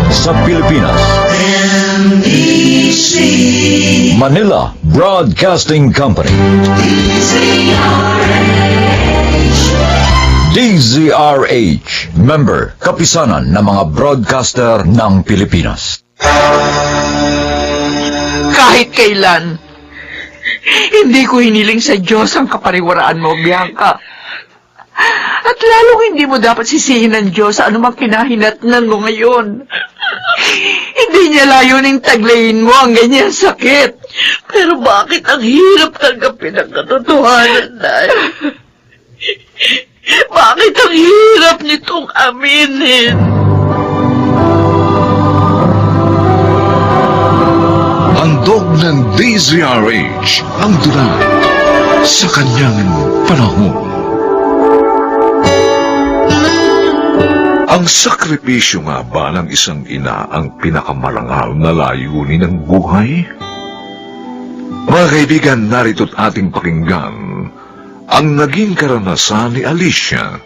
sa Pilipinas. NBC Manila Broadcasting Company. DZRH, member, kapisanan ng mga broadcaster ng Pilipinas. Kahit kailan, hindi ko hiniling sa Diyos ang kapariwaraan mo, Bianca. At lalong hindi mo dapat sisihin ng Diyos sa anumang pinahinatnan mo ngayon. Hindi niya layuning taglayin mo ang ganyan sakit. Pero bakit ang hirap tanggapin ang katotohanan, Nay? Bakit ang hirap nitong aminin? Handog ng DZRH ang dulang sa kanyang panahon. Ang sakripisyo nga ba ng isang ina ang pinakamarangal na layunin ng buhay? Mga kaibigan, narito't ating pakinggan ang naging karanasan ni Alicia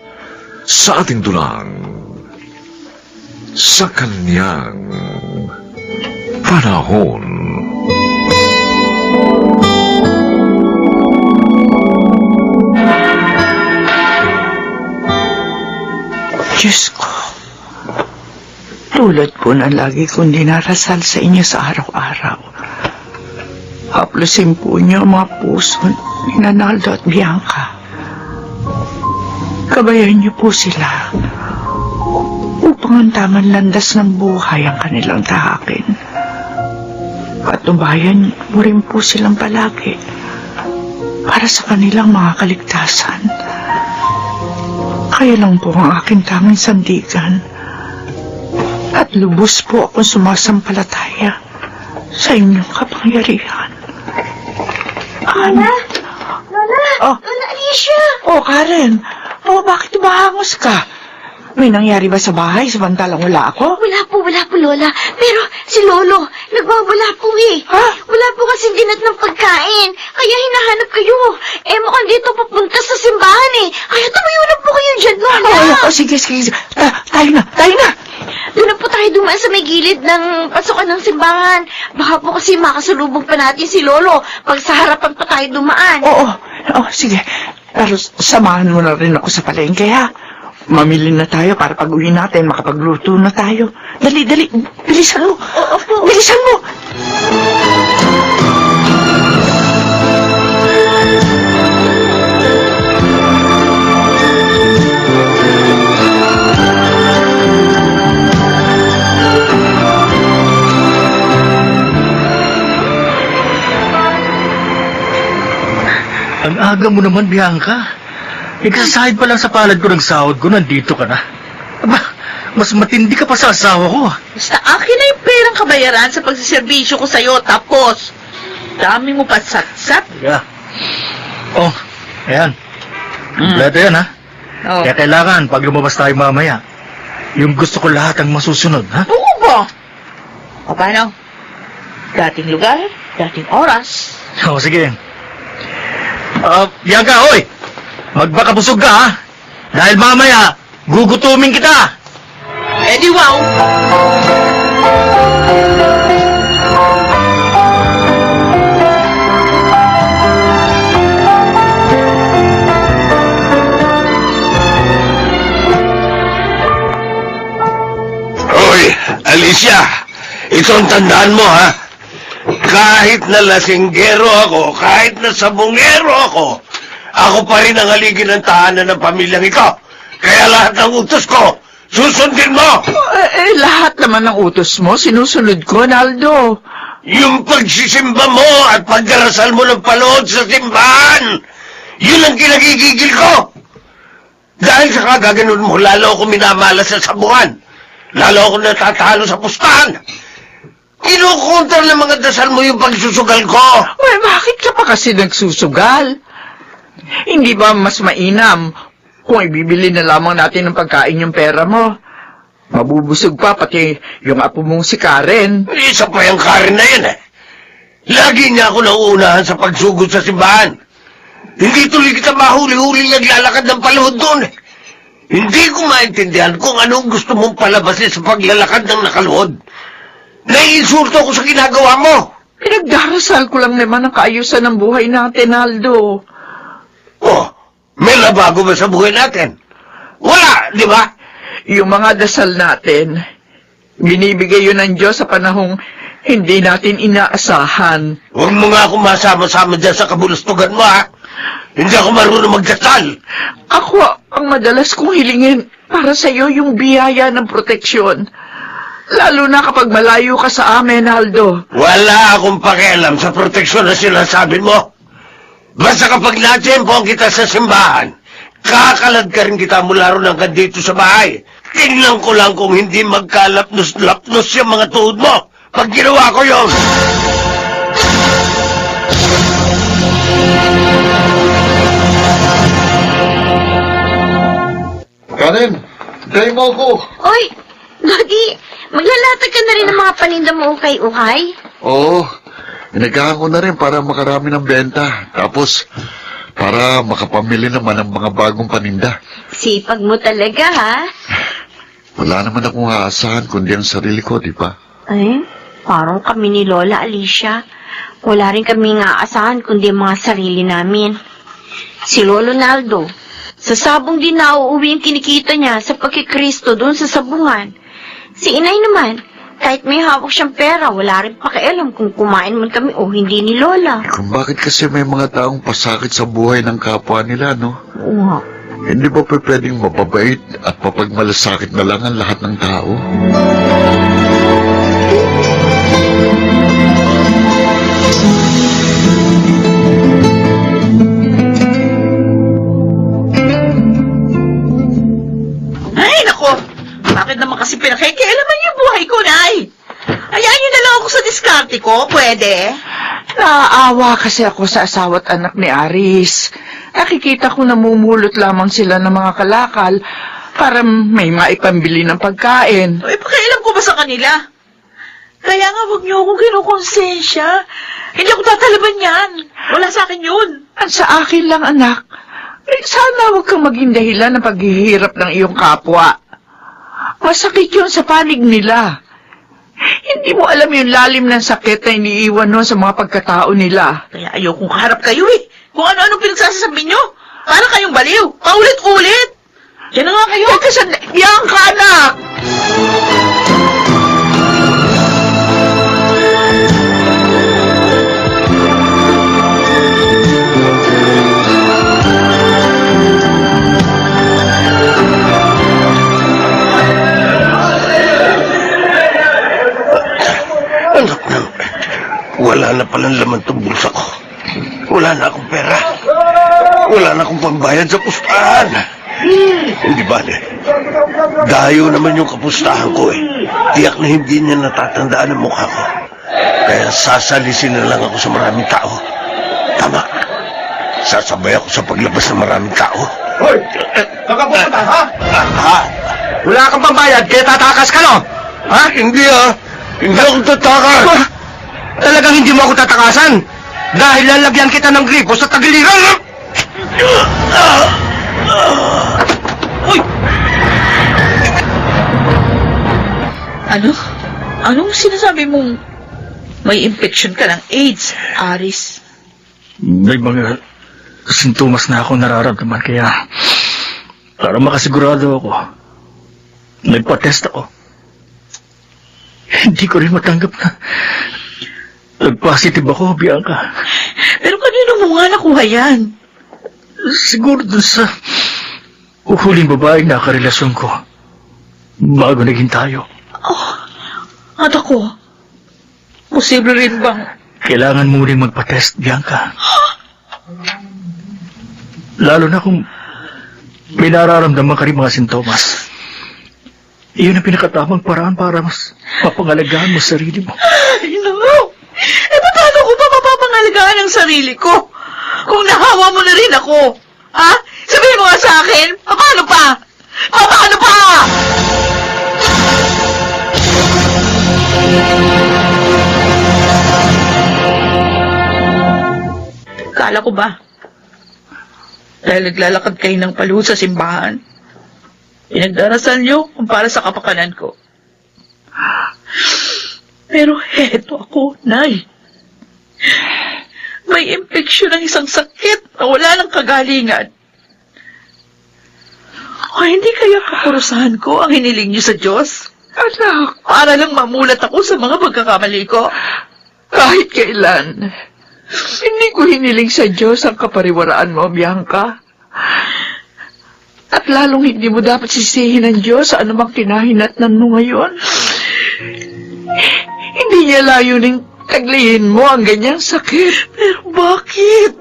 sa ating dulang sa kanyang panahon. Diyos ko, tulad po na lagi kong dinarasal sa inyo sa araw-araw. Haplusin po niyo ang mga puso ni Nanaldo at Bianca. Kabayan niyo po sila upang ang tamang landas ng buhay ang kanilang tahakin. Patnubayan mo rin po silang palagi para sa kanilang mga kaligtasan. Kaya lang po ang aking tanging sandigan at lubos po akong sumasampalataya sa inyong kapangyarihan. Lola! Lola! Oh. Lola Alicia! Oh, Karen. Oh, bakit umahangos ka? May nangyari ba sa bahay samantalang wala ako? Wala po, Lola. Pero si Lolo, nagwawala po eh. Ha? Wala po kasi dinat ng pagkain. Kaya hinahanap kayo. Eh, mukhang dito papunta sa simbahan eh. Kaya tumayo na po kayo dyan, Lola. Oh, sige. Tayo na. Doon na po tayo dumaan sa may gilid ng pasukan ng simbahan. Baka po kasi makasalubong pa natin si Lolo pag sa harapan pa tayo dumaan. Oo, sige. Pero samahan mo na rin ako sa palengke, ha? Mamili na tayo para pag-uwi natin, makapagluto na tayo. Dali. Bilisan mo. Opo. Bilisan mo. Ang aga mo naman, Bianca. Nagsasahid pa lang sa palad ko ng sahod ko, nandito ka na. Aba, mas matindi ka pa sa asawa ko. Basta akin na yung perang kabayaran sa pagsiservisyo ko sa'yo, tapos dami mo pa satsat. Yeah. Oh, ayan. Kompleto yan, ha? Oh. Kaya kailangan, pag lumabas tayo mamaya, yung gusto ko lahat ang masusunod, ha? Oo ba? O paano? Dating lugar, dating oras. Oo, sige. Bianca, hoy! Magbakabusog ka, ha? Dahil mamaya, gugutumin kita! Eh di wow! Hoy, Alicia, ito ang tandaan mo, ha? Kahit na lasinggero ako, kahit na sabungero ako pa rin ang haligi ng tahanan ng pamilyang ito. Kaya lahat ng utos ko, susundin mo! Lahat naman ng utos mo, sinusunod ko, Naldo. Yung pagsisimba mo at pagdarasal mo ng palood sa simbahan, yun ang kinagigigil ko. Dahil sa kagaganon mo, lalo ako minamalas sa sabuhan. Lalo ako natatalo sa pustahan. Kinukontra ng mga dasal mo yung pagsusugal ko. Well, bakit ka pa kasi nagsusugal? Hindi ba mas mainam kung ibibili na lamang natin ng pagkain yung pera mo? Mabubusog pa pati yung apo mong si Karen. Isa pa yung Karen na yan, eh. Lagi niya ako nauunahan sa pagsugod sa simbahan. Hindi tuloy kita mahuli-huli naglalakad ng paluhod doon, eh. Hindi ko maintindihan kung anong gusto mong palabasin sa paglalakad ng nakaluhod. Naiinsulto ko sa ginagawa mo. Pinagdarasal ko lang naman ang kaayusan ng buhay natin, Aldo. Oh, may nabago ba sa buhay natin? Wala, di ba? Yung mga dasal natin, binibigay yun ng Diyos sa panahong hindi natin inaasahan. Huwag mo nga akong masama-sama dyan sa kabulustugan mo, ha? Hindi ako marunong magdasal. Ako ang madalas kong hilingin para sa iyo yung biyaya ng proteksyon. Lalo na kapag malayo ka sa amin, Aldo. Wala akong pakialam sa proteksyon na sinasabi mo. Basta kapag natsempohan kita sa simbahan, kakalad ka rin kita mula ron hanggang dito sa bahay. Tingnan ko lang kung hindi magkalapnos-lapnos yung mga tuhod mo. Pag ginawa ko yun. Karen, tayo mo ako. Oy, Dodi, maglalatag ka na rin ng mga paninda mo ukay-ukay? Oo, inagahan ko na rin para makarami ng benta. Tapos, para makapamili naman ng mga bagong paninda. Sipag mo talaga, ha? Wala naman akong aasahan kundi ang sarili ko, di ba? Ay, parang kami ni Lola Alicia. Wala rin kami aasahan kundi ang mga sarili namin. Si Lolo Naldo, sa sabong din na uuwi ang kinikita niya sa pagkikristo doon sa sabungan. Si Inay naman, kahit may hawak siyang pera, wala rin pakialam kung kumain man kami o hindi ni Lola. Kung bakit kasi may mga taong pasakit sa buhay ng kapwa nila, no? Oo nga. Hindi ba pwedeng mapabait at papagmalasakit na lang ang lahat ng tao? Ay, nako! Bakit naman kasi pinakikialaman yung buhay ko, Nay? Hayaan niyo na lang ako sa diskarte ko, pwede? Naaawa kasi ako sa asawa't anak ni Aris. Nakikita ko namumulot lamang sila ng mga kalakal para may maipambili ng pagkain. Ay, pakialam ko ba sa kanila? Kaya nga, huwag niyo akong kinukonsensya. Hindi ako tatalaban yan. Wala sa akin yun. Ang sa akin lang, anak, sana huwag kang maging dahilan ng paghihirap ng iyong kapwa. Masakit yun sa panig nila. Hindi mo alam yung lalim ng sakit na iniiwan nun sa mga pagkatao nila. Kaya ayokong kaharap kayo eh. Kung ano-ano pinagsasasabi niyo. Para kayong baliw. Paulit-ulit. Yan na nga kayo. Teka, yan ka, anak! Anak na, wala na palang laman tong bulsa ko. Wala na akong pera. Wala na akong pambayad sa pustahan. Hindi ba, dayo naman yung kapustahan ko eh. Tiyak na hindi niya natatandaan ang mukha ko. Kaya sasalisin na lang ako sa maraming tao. Tama. Sasabay ako sa paglabas ng maraming tao. Hoy! Kakabuka ka, ha? Ha? Wala kang pambayad, kaya tatakas ka, no? Ha? Hindi ah. Hindi ako tatakas. Talagang hindi mo ako tatakasan. Dahil lalagyan kita ng gripo sa tagiliran. Uy! Ano? Anong sinasabi mong may infection ka ng AIDS, Aris? May mga sintomas na ako nararamdaman kaya para makasigurado ako, nagpa-test ako. Hindi ko rin matanggap na nag-positive ako, Bianca. Pero kanino mo nga nakuha yan? Siguro dun sa huling babaeng nakarelasyon ko bago naging tayo. At ako, posible rin bang... Kailangan mo rin magpa-test, Bianca. Lalo na kung may nararamdaman ka rin mga sintomas. Iyon ang pinakatamang paraan para mas mapangalagaan mo sarili mo. Ay, no! Eh, paano ko pa mapapangalagaan ang sarili ko? Kung nahawa mo na rin ako, ha? Sabihin mo nga sa akin, paano pa? Paano pa? Kala ko ba? Dahil naglalakad kayo ng paluhod sa simbahan, Pinagdarasal niyo kung para sa kapakanan ko. Pero heto ako, Nay. May impeksyon ng isang sakit na wala ng kagalingan. O hindi kaya kaparusahan ko ang hiniling niyo sa Diyos? Anak, Para lang mamulat ako sa mga pagkakamali ko. kahit kailan, hindi ko hiniling sa Diyos ang kapariwaraan mo, Bianca. At lalong hindi mo dapat sisihin ng Diyos sa anumang kinahinatnan mo ngayon. Hindi niya layuning taglihin mo ang ganyang sakit. Pero bakit?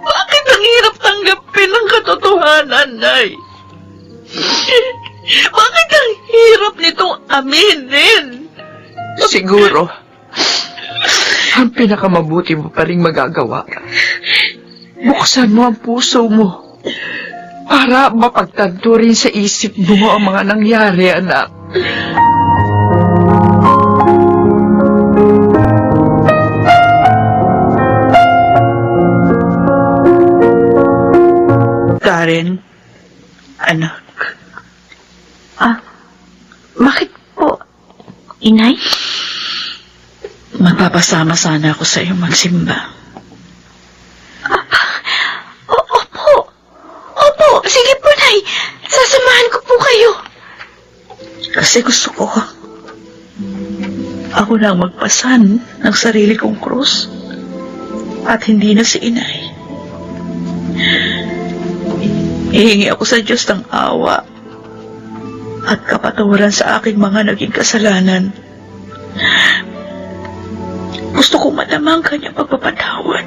Bakit ang hirap tanggapin ang katotohanan, Nay? Bakit ang hirap nitong aminin? Siguro, ang pinakamabuti mo pa rin magagawa. Buksan mo ang puso mo para mapagtanto rin sa isip mo ang mga nangyari, anak. Karen, anak, Bakit po, Inay? magpapasama sana ako sa iyo magsimba. Opo, sige po, Nay. Sasamahan ko po kayo. Kasi gusto ko, ako na ang magpasan ng sarili kong krus at hindi na si Inay. Hihingi ako sa Diyos ng awa at kapatawaran sa aking mga naging kasalanan. Gusto kong madama ang kanyang pagpapatawad.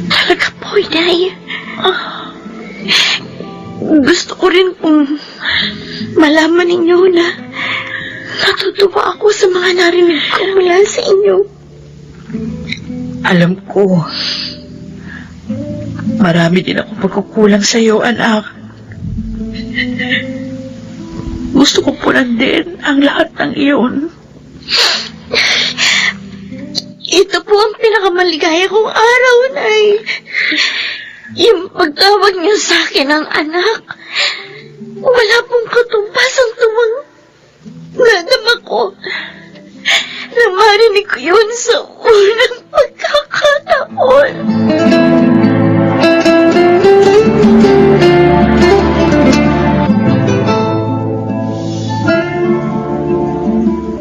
Talaga po, Inay. Gusto ko rin pong malaman ninyo na natutuwa ako sa mga narinig ko mula sa inyo. Alam ko, marami din akong pagkukulang sa iyo, anak. Gusto ko punan din ang lahat ng iyon. Ito po ang pinakamaligaya kong araw, Nay. Yung pagtawag niyo sa akin ng anak. Wala pong katumpasang tumang nadama ko. Na marinig ko yun sa unang pagkakataon.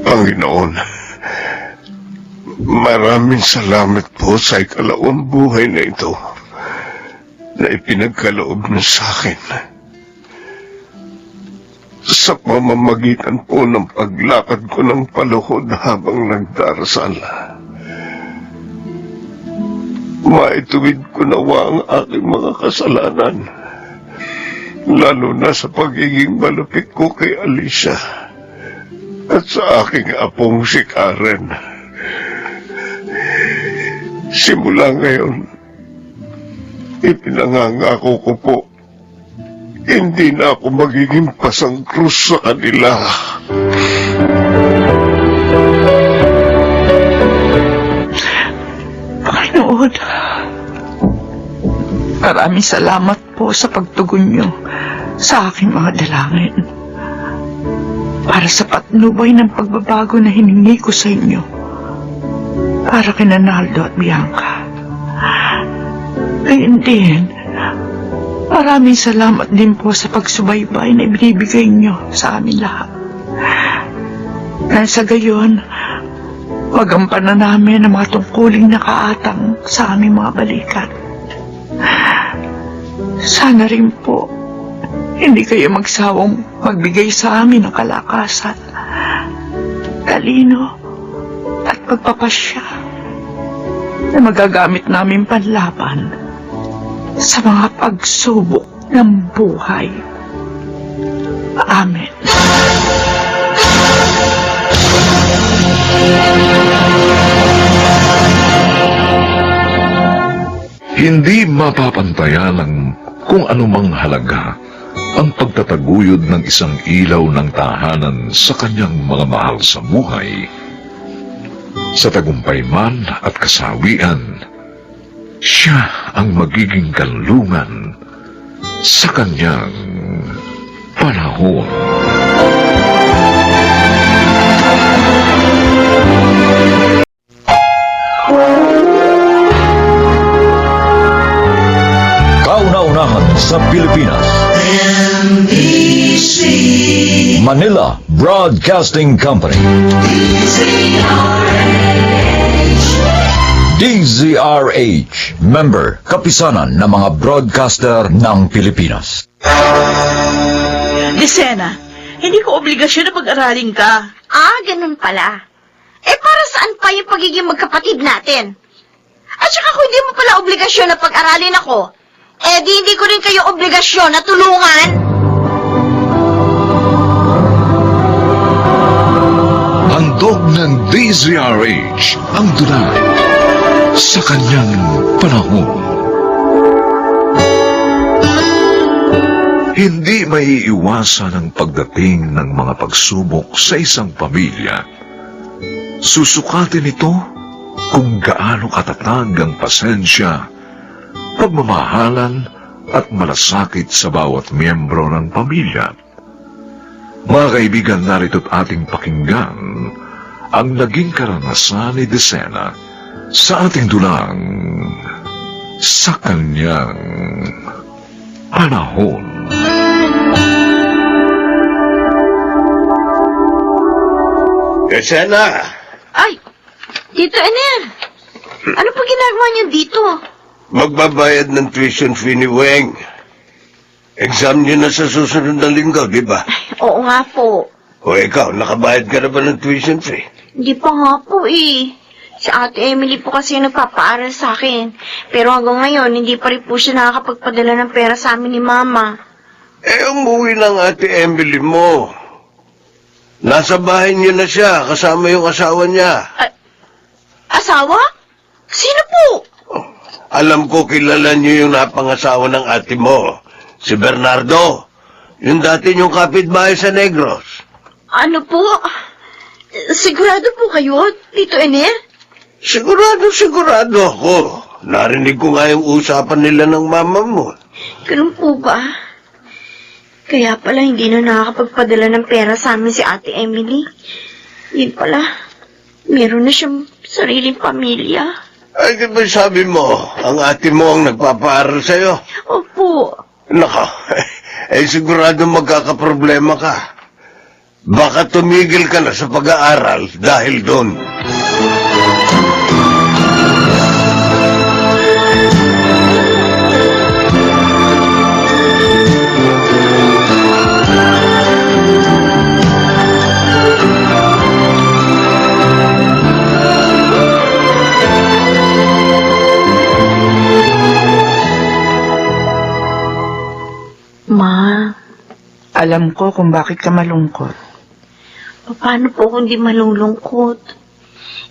Panginoon, maraming salamat po sa ikalawang buhay na ito na ipinagkaloob niyo sa akin. Sa pamamagitan po ng paglakad ko ng paluhod habang nagdarasal, maituwid ko nawa ang aking mga kasalanan, lalo na sa pagiging malupit ko kay Alicia at sa aking apong si Karen. Simula ngayon, ipinangangako ko po, hindi na ako magiging pasang krus sa kanila. Panginoon, maraming salamat po sa pagtugon niyo sa aking mga dalangin. Para sa patnubay ng pagbabago na hiningi ko sa inyo. Para kina Naldo at Bianca. Gayun din, maraming salamat din po sa pagsubaybay na ibinibigay niyo sa amin lahat. Nang sa gayon, magampanan namin ang mga tungkuling nakaatang sa aming mga balikat. Sana rin po, hindi kayo magsawang magbigay sa amin ng kalakasan, talino, at pagpapasya na magagamit namin panlaban sa mga pagsubok ng buhay. Amen. Hindi mapapantayan ng kung anumang halaga ang pagtataguyod ng isang ilaw ng tahanan sa kanyang mga mahal sa buhay. Sa tagumpay man at kasawian, siya ang magiging kanlungan sa kanyang panahon. Kauna-unahan sa Pilipinas. Manila Broadcasting Company. DZRH, member, kapisanan ng mga broadcaster ng Pilipinas. Lisena, hindi ko obligasyon na pag-aralin ka. Ah, ganun pala. Eh, para saan pa yung pagiging magkapatid natin? At saka kung hindi mo pala obligasyon na pag-aralin ako, eh di hindi ko rin kayo obligasyon na tulungan. Handog ng DZRH ang dunay sa kanyang panahon. Hindi maiiwasan ang pagdating ng mga pagsubok sa isang pamilya. Susukatin ito kung gaano katatag ang pasensya, pagmamahalan at malasakit sa bawat miyembro ng pamilya. Mga kaibigan, narito't ating pakinggan ang naging karanasan ni Desena sa ating dulang sa kanyang panahon. Desena, Ay, Tito Enel, ano pa ginagawa niyo dito? magbabayad ng tuition fee ni Weng. Exam niyo na sa susunod na linggo, di ba? Oo nga po. O ikaw, nakabayad ka na ba ng tuition fee? Hindi pa nga po eh. Si Ate Emily po kasi yung nagpapaaral sa akin. Pero hanggang ngayon, hindi pa rin po siya nakakapagpadala ng pera sa amin ni Mama. Eh, umuwi ng ate Emily mo. Nasa bahay niyo na siya, kasama yung asawa niya. Asawa? Sino po? Alam ko kilala niyo yung napangasawa ng ate mo, si Bernardo. Yung dati niyong kapitbahay sa Negros. Ano po? Sigurado po kayo, Tito Enel? Sigurado ako. Narinig ko nga yung usapan nila ng mama mo. Ganun po ba? Kaya pala hindi na nakakapagpadala ng pera sa amin si Ate Emily. Yun pala, meron na siyang sariling pamilya. Ay, di ba sabi mo, ang ate mo ang nagpapaaral sa'yo? Opo. Nako, eh sigurado magkakaproblema ka. Baka tumigil ka na sa pag-aaral dahil doon. Ma, Alam ko kung bakit ka malungkot. paano po kung di malulungkot?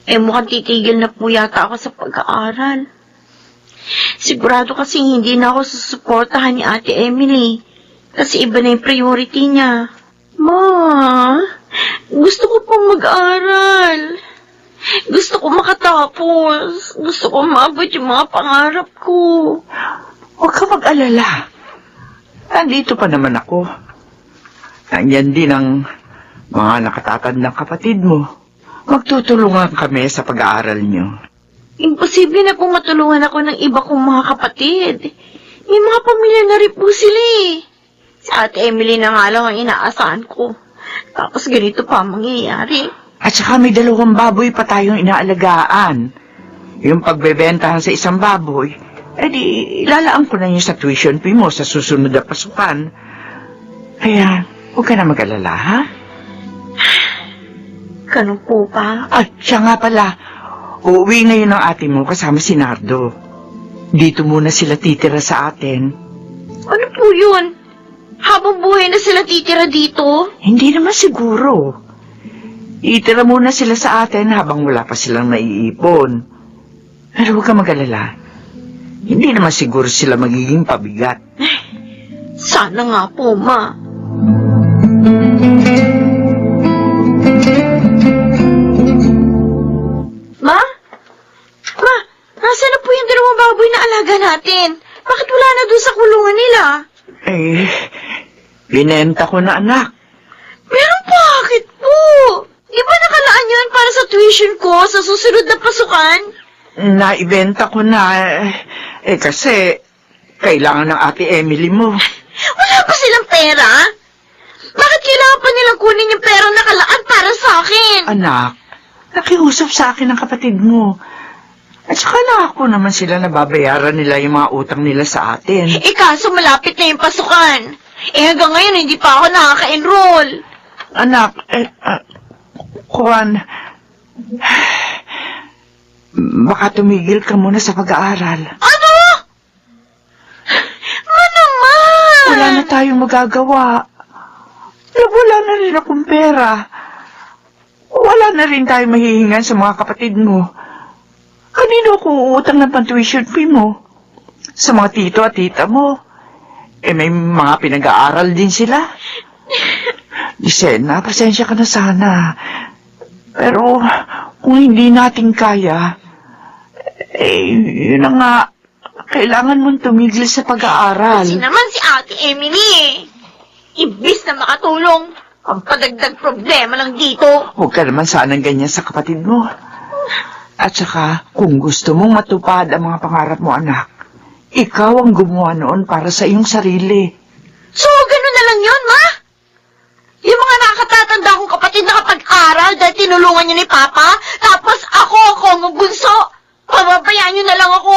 Eh mukhang titigil na po yata ako sa pag-aaral. Sigurado kasi hindi na ako susuportahan ni Ate Emily. Kasi iba na yung priority niya. Ma, gusto ko pong mag-aral. Gusto ko makatapos. Gusto ko maabot yung mga pangarap ko. Huwag ka mag-alala. Nandito pa naman ako. Nandyan din ang mga nakatatandang kapatid mo. Magtutulungan kami sa pag-aaral niyo. Imposible na pong matulungan ako ng iba kong mga kapatid. May mga pamilya na rin po sila eh. Si Ate Emily na nga lang ang inaasahan ko. Tapos ganito pa ang mangyayari. At saka may 2 baboy pa tayong inaalagaan. Yung pagbebentahan sa isang baboy, di ilalaan ko na yun sa tuition fee mo sa susunod na pasukan. Kaya, huwag ka na mag-alala, ha? Ganun po ba? At siya nga pala, uuwi ngayon ang ate mo kasama si Nardo. Dito muna sila titira sa atin. Ano po yun? Habang buhay na sila titira dito? Hindi naman siguro. Itira muna sila sa atin habang wala pa silang naiipon. Pero huwag ka mag-alala. Hindi naman siguro sila magiging pabigat. Sana nga po, Ma. Ma? Nasaan na po yung 2 baboy na alaga natin? Bakit wala na doon sa kulungan nila? Eh, binenta ko na, anak. Pero bakit po? Di ba nakalaan yun para sa tuition ko sa susunod na pasukan? Naibenta ko na. Kasi kailangan ng ate Emily mo. Wala pa silang pera? Bakit kailangan pa nilang kunin yung perang nakalaan para sa akin? Anak, nakiusap sa akin ng kapatid mo. At saka na ako naman sila nababayaran nila yung mga utang nila sa atin. Kaso malapit na yung pasukan. Hanggang ngayon hindi pa ako nakaka-enroll. Anak, Juan, baka tumigil ka muna sa pag-aaral. Ano? Naman! Wala na tayong magagawa. Wala na rin akong pera. Wala na rin tayong mahihingan sa mga kapatid mo. Kanino ako uutang ng pantuition fee mo? Sa mga tito at tita mo. May mga pinag-aaral din sila. Lisena, pasensya ka na sana. Pero kung hindi natin kaya, yun na nga, kailangan mong tumigil sa pag-aaral. Kasi naman si Ate Emily Imbis na makatulong, ang padagdag problema lang dito. Huwag ka naman sanang ganyan sa kapatid mo. At saka, kung gusto mong matupad ang mga pangarap mo, anak, ikaw ang gumawa noon para sa iyong sarili. So, ganun na lang yun, ma? Yung mga nakatatanda kong kapatid nakapag-aral dahil tinulungan niyo ni Papa, tapos ako ang bunso. Pababayaan niyo na lang ako?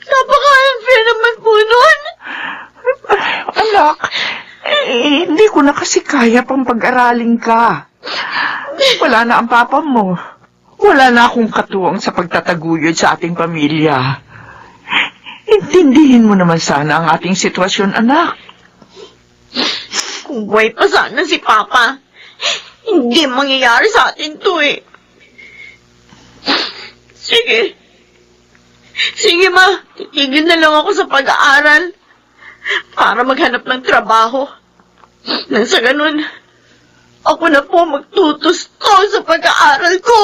Napaka-unfair naman po nun. Anak, hindi ko na kasi kaya pang pag-aralin ka. Wala na ang papa mo. Wala na akong katuwang sa pagtataguyod sa ating pamilya. Intindihin mo naman sana ang ating sitwasyon, anak. Kung buhay pa sana si Papa, hindi mangyayari sa atin to eh. Sige. Sige ma, titigil na lang ako sa pag-aaral para maghanap ng trabaho. Nang sa ganun, ako na po magtutusto sa pag-aaral ko.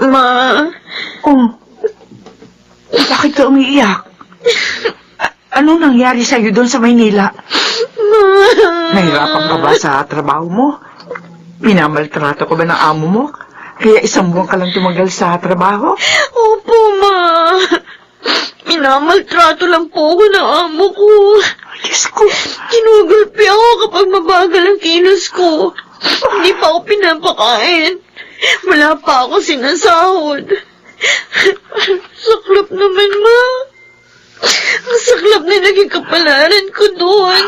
Ma, Oh, bakit ka umiiyak? Anong nangyari sa'yo doon sa Maynila? Nahirapan ka ba sa trabaho mo? Pinamaltrato ko ba ng amo mo? Kaya 1 buwan ka lang tumagal sa trabaho? Opo, ma. Minamaltrato lang po ako ng amo ko. Diyos ko. Kinugulpi ako kapag mabagal ang kilos ko. Hindi pa ako pinapakain. Wala pa ako sinasahod. Saklap naman, ma. Ang saklap na naging kapalaran ko doon.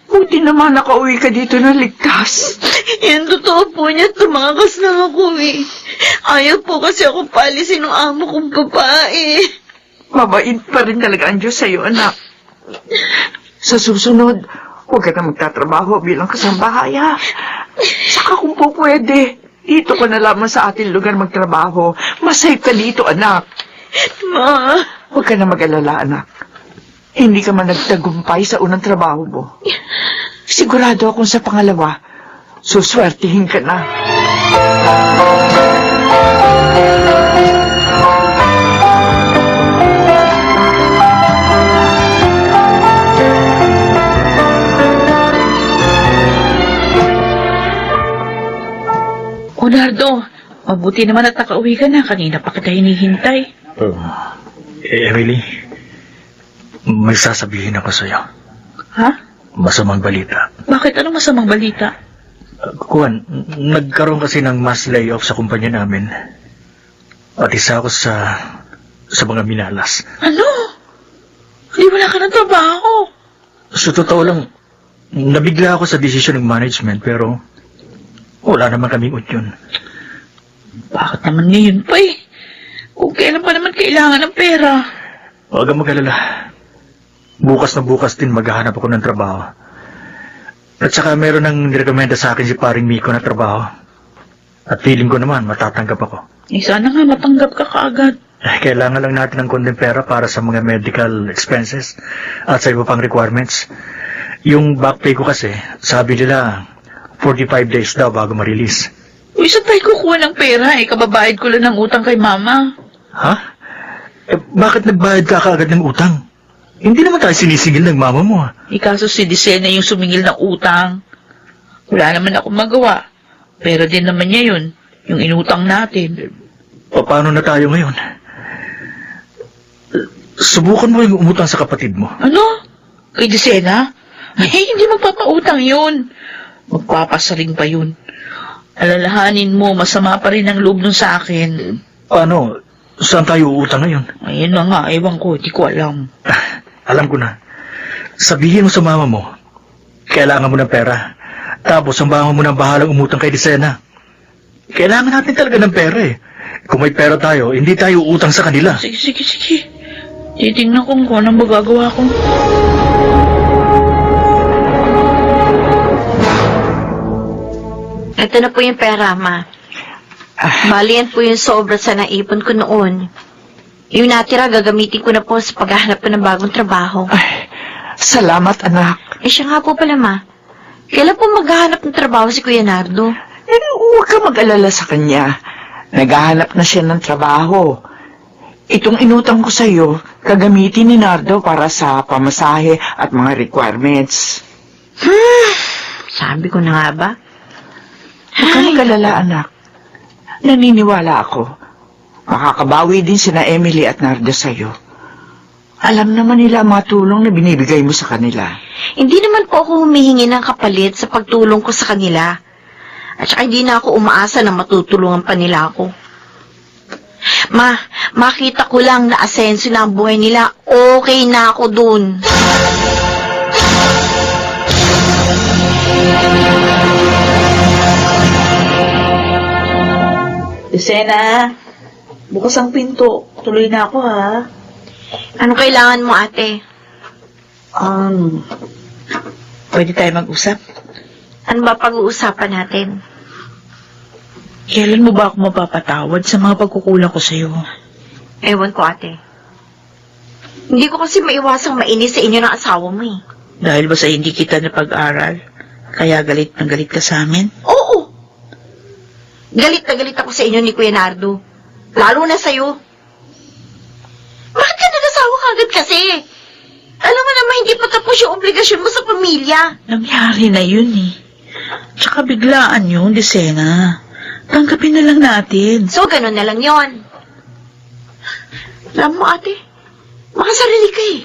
Buti naman nakauwi ka dito na ligtas. Yan, totoo po niya. Tumakas lang ako eh. Ayaw po kasi ako palisin ng amo kong babae. Mabait pa rin talaga ang Diyos sa'yo, anak. Sa susunod, huwag ka na magtatrabaho bilang kasambahay, ha? Saka kung po pwede, dito ka na lamang sa ating lugar magtrabaho. Masafe ka dito, anak. Ma, Huwag ka na mag-alala, anak. Hindi ka man nagtagumpay sa unang trabaho mo. Sigurado akong sa pangalawa, suswertihin ka na. Leonardo, mabuti naman at nakauwi ka na. Kanina pa kita hinihintay. Emily, may sasabihin ako sa'yo. Ha? Masamang balita. Bakit? Anong masamang balita? Kuwan, nagkaroon kasi ng mass layoff sa kumpanya namin. At isa ako sa mga minalas. Ano? Hindi wala ka ng trabaho. Sa totoo lang, nabigla ako sa desisyon ng management pero wala naman kaming utyon. Bakit naman ngayon pa eh? Kung kailan pa naman kailangan ng pera. Huwag kang mag-alala. Bukas na bukas din maghahanap ako ng trabaho. At saka meron nang nirekomenda sa akin si paring Miko na trabaho. At feeling ko naman matatanggap ako. Eh sana nga matanggap ka kaagad. Kailangan lang natin ng konting pera para sa mga medical expenses at sa iba pang requirements. Yung back pay ko kasi, sabi nila 45 days daw bago ma-release. Uy, saan tayo kukuha ng pera eh? Kababayad ko lang ng utang kay mama. Ha? Bakit nagbayad ka kaagad ng utang? Hindi naman tayo sinisingil ng mama mo. Ikaso si Disena yung sumingil ng utang. Wala naman ako magawa. Pero din naman niya yun, yung inutang natin. Paano na tayo ngayon? Subukan mo yung umutang sa kapatid mo. Ano? Kay Disena? Ay, hindi magpapautang yun. Magpapasaring pa yun. Alalahanin mo, masama pa rin ang loob nun sa akin. Paano? Saan tayo uutang ngayon? Ayun na nga, ewan ko, di ko alam. Alam ko na. Sabihin mo sa mama mo, kailangan mo ng pera. Tapos ang mama mo nang bahalang umutang kay Disena. Kailangan natin talaga ng pera eh. Kung may pera tayo, hindi tayo uutang sa kanila. Sige. Titingnan ko kung anong magagawa ko. Ito na po yung pera, Ma. Bali yan po yung sobra sa naipon ko noon. Yung natira, gagamitin ko na po sa paghahanap ko ng bagong trabaho. Ay, salamat, anak. Siya nga po pala, Ma. Kailan po maghahanap ng trabaho si Kuya Nardo? Huwag ka mag-alala sa kanya. Naghahanap na siya ng trabaho. Itong inutang ko sa'yo, kagamitin ni Nardo para sa pamasahe at mga requirements. Sabi ko na nga ba? Huwag ka mag-alala, anak. Naniniwala ako. Makakabawi din sina Emily at Nardo sa'yo. Alam naman nila ang mga tulong na binibigay mo sa kanila. Hindi naman po ako humihingi ng kapalit sa pagtulong ko sa kanila. At saka hindi na ako umaasa na matutulungan pa nila ako. Ma, makita ko lang na asenso na ang buhay nila, okay na ako dun. Disena, bukas ang pinto. Tuloy na ako, ha? Ano kailangan mo, ate? Pwede tayo mag-usap? Ano ba pag-uusapan natin? Kailan mo ba ako mapapatawad sa mga pagkukulang ko sa'yo? Ewan ko, ate. Hindi ko kasi maiwasang mainis sa inyo ng asawa mo eh. Dahil ba sa hindi kita napag-aral, kaya galit na galit ka sa amin? Oo! Galit na galit ako sa inyo ni Kuya Nardo. Lalo na sa'yo. Bakit ka nag-asawa kagad kasi? Alam mo naman hindi pa tapos yung obligasyon mo sa pamilya. Nangyari na yun eh. Tsaka biglaan yun, Disena. Tanggapin na lang natin. So, ganun na lang yon. Alam mo, ate, makasarili ka eh.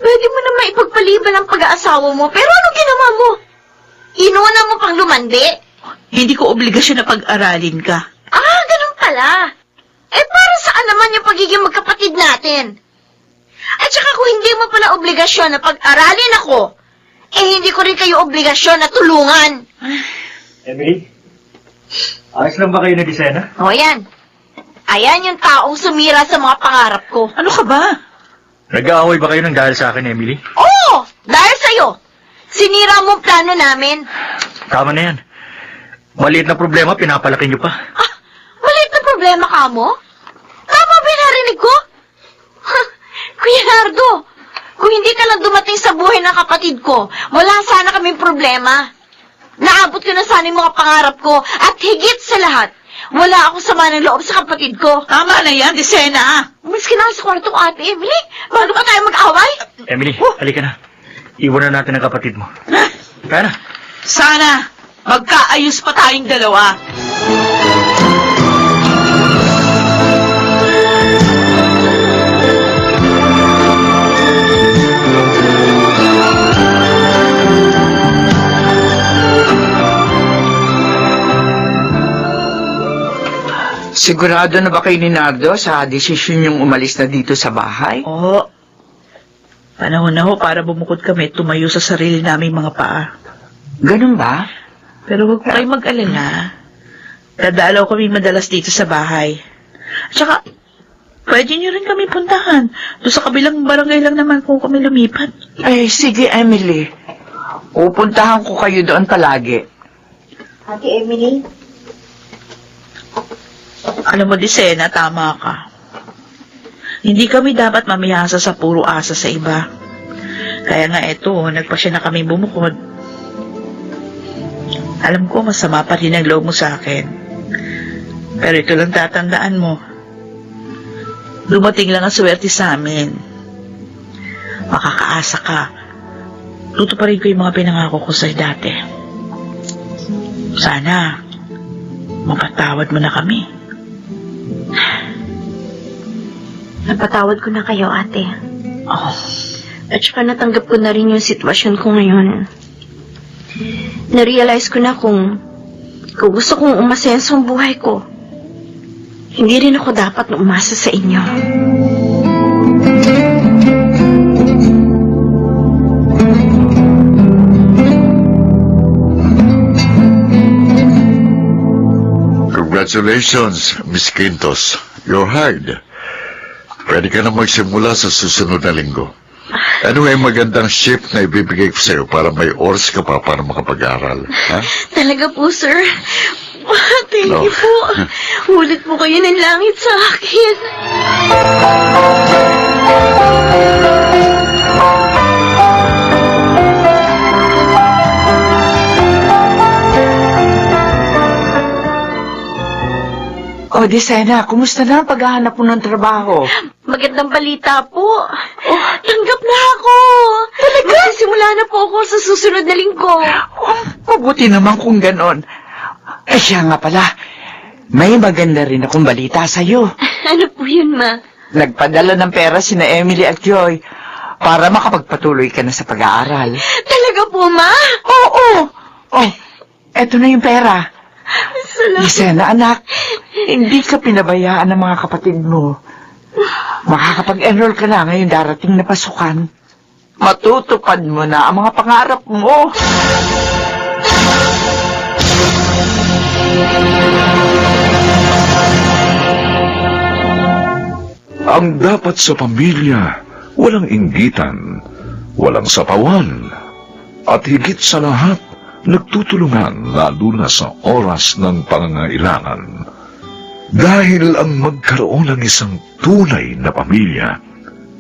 Pwede mo naman ipagpaliban ang pag-aasawa mo, pero ano ginawa mo? Inuna mo pang lumandi? Hindi ko obligasyon na pag-aralin ka. Ah, ganun pala. Eh, para saan naman yung pagiging magkapatid natin? At saka kung hindi mo pala obligasyon na pag-aralin ako, eh hindi ko rin kayo obligasyon na tulungan. Emily? Ayos lang ba kayo na Disena? O yan. Ayan yung taong sumira sa mga pangarap ko. Ano ka ba? Nag-aaway ba kayo ng dahil sa akin, Emily? Oo! Dahil sa'yo. Sinira mo ang plano namin. Tama na yan. Maliit na problema, pinapalaki niyo pa. Ah, maliit na problema ka mo? Tama ba yung narinig ko? Kuya Nardo, kung hindi ka lang dumating sa buhay ng kapatid ko, wala sana kaming problema. Naabot ko na sana yung mga pangarap ko, at higit sa lahat, wala akong sama ng loob sa kapatid ko. Tama na yan, Disena. Umalis ka na sa kwarto ko, Ate Emily, bago pa tayo mag-away. Emily, halika na. Iwanan natin ang kapatid mo. Kaya na. Sana magkaayos pa tayong dalawa. Sigurado na ba kayo ni Nardo sa desisyon yung umalis na dito sa bahay? Oo. Panahon na ho para bumukod kami at tumayo sa sarili naming mga paa. Ganun ba? Pero huwag po kayong mag-alala. Dadalaw kami madalas dito sa bahay. At saka, pwede nyo rin kami puntahan. Doon sa kabilang barangay lang naman kung kami lumipat. Ay, sige, Emily. Pupuntahan ko kayo doon palagi. Ate Emily? Alam mo, Disena, tama ka. Hindi kami dapat mamihasa sa puro asa sa iba. Kaya nga eto, nagpasya na kami bumukod. Alam ko masama pa rin ang loob mo sa akin. Pero ito lang tatandaan mo. Dumating lang ang swerte sa amin. Makakaasa ka. Tutuparin ko yung mga pinangako ko sa'yo dati. Sana, mapatawad mo na kami. Napatawad ko na kayo, ate. Oh, At saka natanggap ko na rin yung sitwasyon ko ngayon. Narealize ko na kung gusto kong umasenso ang buhay ko, hindi rin ako dapat na umasa sa inyo. Congratulations, Miss Quintos. You're hired. Pwede ka na magsimula sa susunod na linggo. Ano ay magandang shift na ibibigay ko sa'yo para may oras ka pa para makapag-aral? Ha? Talaga po, sir. Thank No. you po. Ulit po kayo ng langit sa akin. O, Desena, kumusta na ang paghahanap mo ng trabaho? Magandang balita po. Tanggap na ako. Talaga? Magsisimula na po ako sa susunod na linggo. Oh, mabuti naman kung ganon. Siya nga pala, may maganda rin akong balita sa'yo. Ano po yun, ma? Nagpadala ng pera sina Emily at Joy para makapagpatuloy ka na sa pag-aaral. Talaga po, ma? Oo! Oh, eto na yung pera. Salamat. Desena, anak, hindi ka pinabayaan ng mga kapatid mo. Makakapag-enroll ka na ngayong darating na pasukan. Matutupad mo na ang mga pangarap mo. Ang dapat sa pamilya, walang inggitan, walang sapawan, at higit sa lahat, nagtutulungan lalo na sa oras ng pangangailangan. Dahil ang magkaroon ng isang tunay na pamilya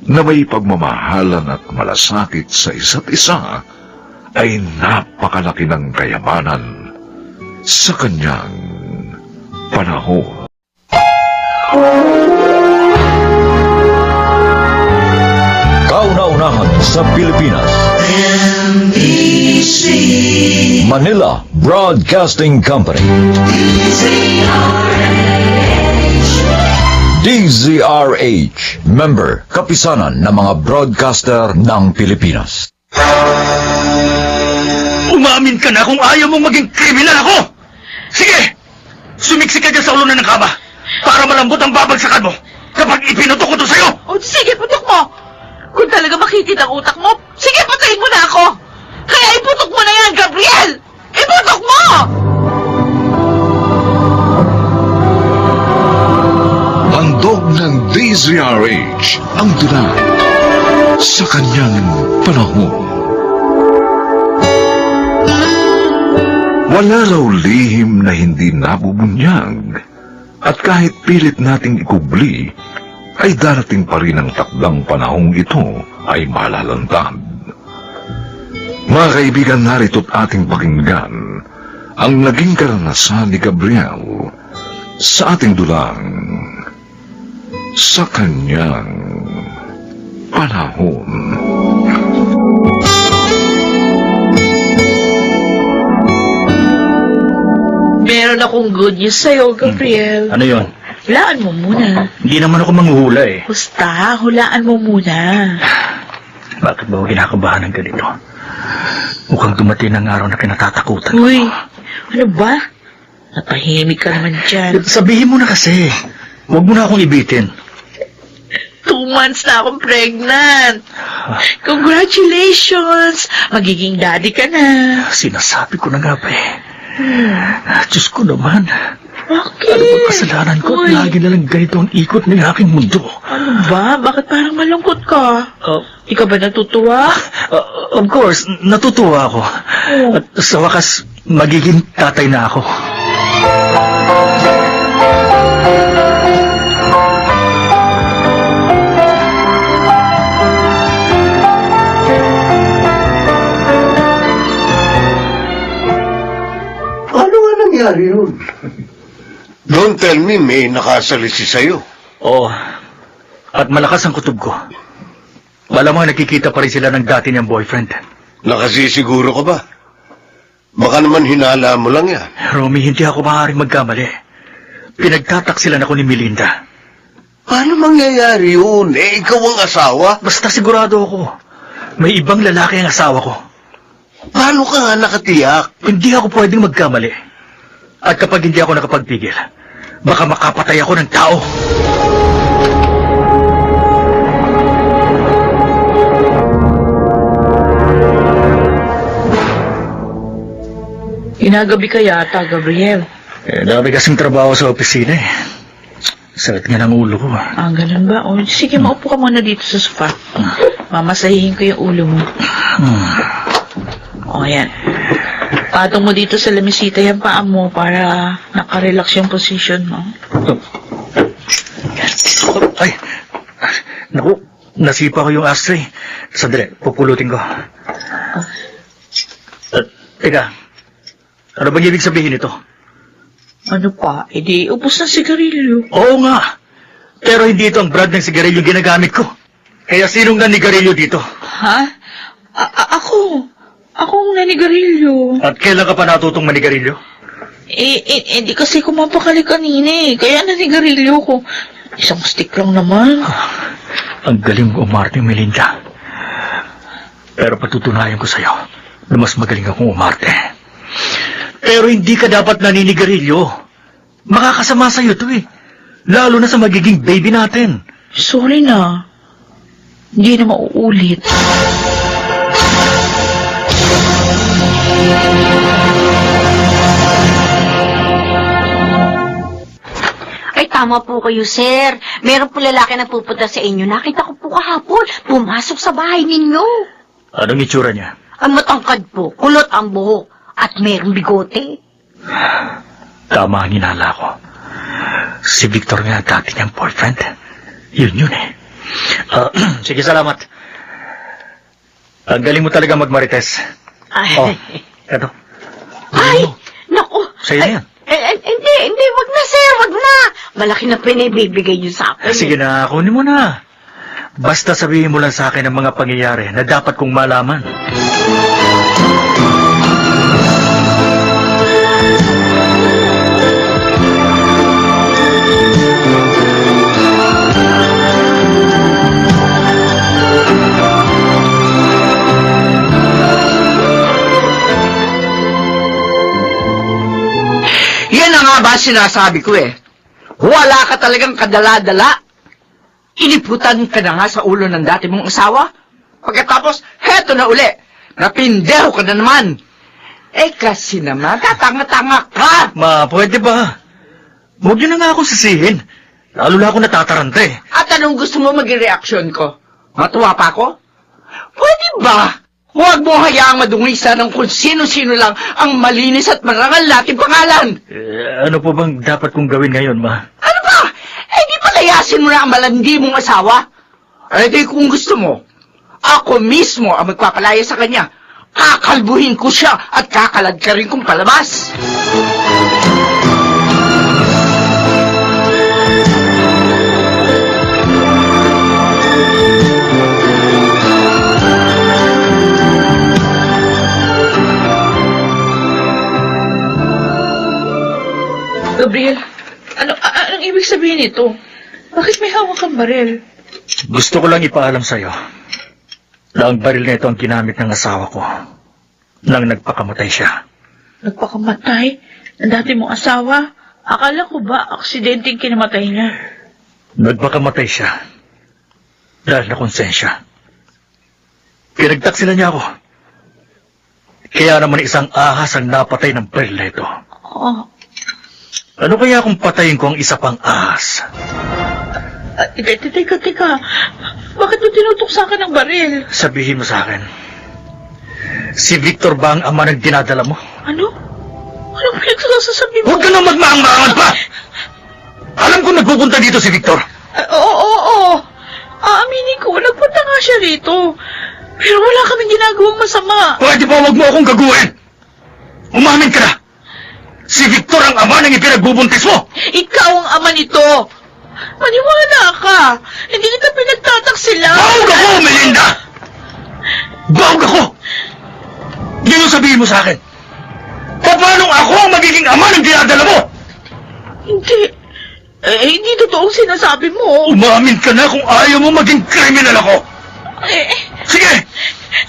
na may pagmamahalan at malasakit sa isa't isa ay napakalaki ng kayamanan sa kanyang panahon. Kauna-unahan sa Pilipinas. Manila Broadcasting Company. DZRH, member, kapisanan ng mga broadcaster ng Pilipinas. Umamin ka na kung ayaw mong maging kriminal ako! Sige! Sumiksik ka dyan sa ulunan ng kama para malambot ang babagsakan mo kapag ipinutok ko to sa'yo! oh, sige, putok mo. Kung talaga makitid ang utak mo, sige, patayin mo na ako. Kaya iputok mo na yan, Gabriel! Iputok mo! Handog ng DZRH ang dula sa kanyang panahon. Wala raw lihim na hindi nabubunyag at kahit pilit nating ikubli, ay darating pa rin ang takdang panahong ito ay malalantad. Mga kaibigan, narito't ating pakinggan ang naging karanasan ni Gabriel sa ating dulang sa kanyang panahon. Meron akong good news sa'yo, Gabriel. Ano yon? Hulaan mo muna. Hindi naman ako manghuhula eh. Basta, hulaan mo muna. Bakit ba ako kinakabahan ng ganito? Mukhang dumating ang araw na kinatatakutan ko. Uy, ano ba? Napahimik ka naman dyan. Sabihin mo na kasi. Huwag mo na akong ibitin. 2 months na akong pregnant. Congratulations! Magiging daddy ka na. Sinasabi ko na nga ba eh. Diyos ko naman. Bakit? Ano bang kasalanan ko? Uy, Lagi na lang ganito ang ikot ng aking mundo. ano ba? Bakit parang malungkot ka? Ikaw ba natutuwa? Of course, natutuwa ako. Oh. At sa wakas, magiging tatay na ako. nangyari yun? Don't tell me may nakasalisi sa'yo. Oo. At malakas ang kutob ko. Malamang nakikita pa rin sila ng dati niyang boyfriend. Nakasisiguro ka ba? Baka naman hinala mo lang yan. Romy, hindi ako maaaring magkamali. Pinagtataksilan ako ni Melinda. Paano mangyayari yun? Ikaw ang asawa? Basta sigurado ako. May ibang lalaki ang asawa ko. Paano ka nga nakatiyak? Hindi ako pwedeng magkamali. At kapag hindi ako nakapagpigil, baka makapatay ako ng tao. Inagabi ka yata, Gabriel. Dami kasing trabaho sa opisina eh. Sakit nga ng ulo ko. Ah, ganun ba? O, sige, maupo ka muna dito sa sofa. Mamasahihin ko yung ulo mo. O, yan. Patong mo dito sa lamisita yung paa mo para nakarelax yung position mo. Ay! Naku, nasipa ko yung ashtray. Sandali, pupulutin ko. Teka, ano bang ibig sabihin ito? Ano pa? E di, ubos na sigarilyo. Oo nga, pero hindi ito ang brand ng sigarilyo ginagamit ko. Kaya sinong nanigarilyo dito? Ha? Ako. Akong nanigarilyo. At kailan ka pa natutong manigarilyo? Di kasi kumapakali kanina eh. Kaya nanigarilyo ko. Isang stick lang naman. Ang galing mo umarte, Melinda. Pero patutunayan ko sa'yo na mas magaling akong umarte. Pero hindi ka dapat naninigarilyo. Makakasama sa'yo to eh. Lalo na sa magiging baby natin. Sorry na. Hindi na mauulit. Ay, tama po kayo, sir. Meron po lalaki na pupunta sa inyo. Nakita ko po kahapon. Pumasok sa bahay ninyo. Anong itsura niya? Ang matangkad po, kulot ang buhok, at merong bigote. Tama ang hinala ko. Si Victor nga dati niyang boyfriend. Yun eh. Sige, salamat. Ang galing mo talaga magmarites. Ay, Oh, eto. ay, naku. Sa'yo na yan. Hindi, wag na, sir, wag na. Malaki na pinibibigay niyo sa akin. Sige na, kunin mo na. Basta sabihin mo lang sa akin ang mga pangyayari na dapat kong malaman. Yan na nga ba sinasabi ko eh. Wala ka talagang kadala-dala. Iniputan ka na nga sa ulo ng dati mong asawa. Pagkatapos, heto na uli. Napindeho ka na naman. Eh kasi naman, tatanga-tanga ka. Ma, pwede ba? Huwag niyo na nga ako sisihin. Lalo na ako natataranta eh. At anong gusto mo maging reaksyon ko? Matuwa pa ako? Pwede ba? Huwag mo hayaang madungisa ng kung sino-sino lang ang malinis at marangal nating pangalan. Ano po bang dapat kong gawin ngayon, ma? Ano ba? Eh di palayasin mo na ang malandi mong asawa. Eh di kung gusto mo, ako mismo ang magpapalaya sa kanya. Kakalbuhin ko siya at kakalad ka rin kong palabas. Gabriel, anong ibig sabihin nito? Bakit may hawak kang baril? Gusto ko lang ipaalam sa'yo na ang baril na ito ang ginamit ng asawa ko nang nagpakamatay siya. Nagpakamatay? Ang dati mong asawa? Akala ko ba aksidenteng kinamatay niya? Nagpakamatay siya dahil na konsensya. Pinagtaksilan niya ako. Kaya naman isang ahas ang napatay ng baril na ito. Oh, Ano kaya kung patayin ko ang isa pang ahas? teka. Bakit mo tinutuksakan ng baril? Sabihin mo sa akin, si Victor ba ang ama ng dinadala mo? Ano? Anong pinagsasasabi mo? Huwag ka nang magmaang-maangan pa! Alam ko nagpupunta dito si Victor. Oo. Aaminin ko, nagpunta nga siya rito. Pero wala kaming ginagawang masama. Pwede ba huwag mo akong gaguhin? Umamin ka na! Si Victor ang ama ng ipinagbubuntis mo! Ikaw ang ama nito. Maniwala ka. Hindi kita pinagtataksilan. Bawag ako, Melinda! Bawag ako! Yun ang sabihin mo sa akin. Paano ako ang magiging ama ng dinadala mo? Hindi. Hindi totoong sinasabi mo. Umamin ka na kung ayaw mo maging kriminal ako. Eh, Sige!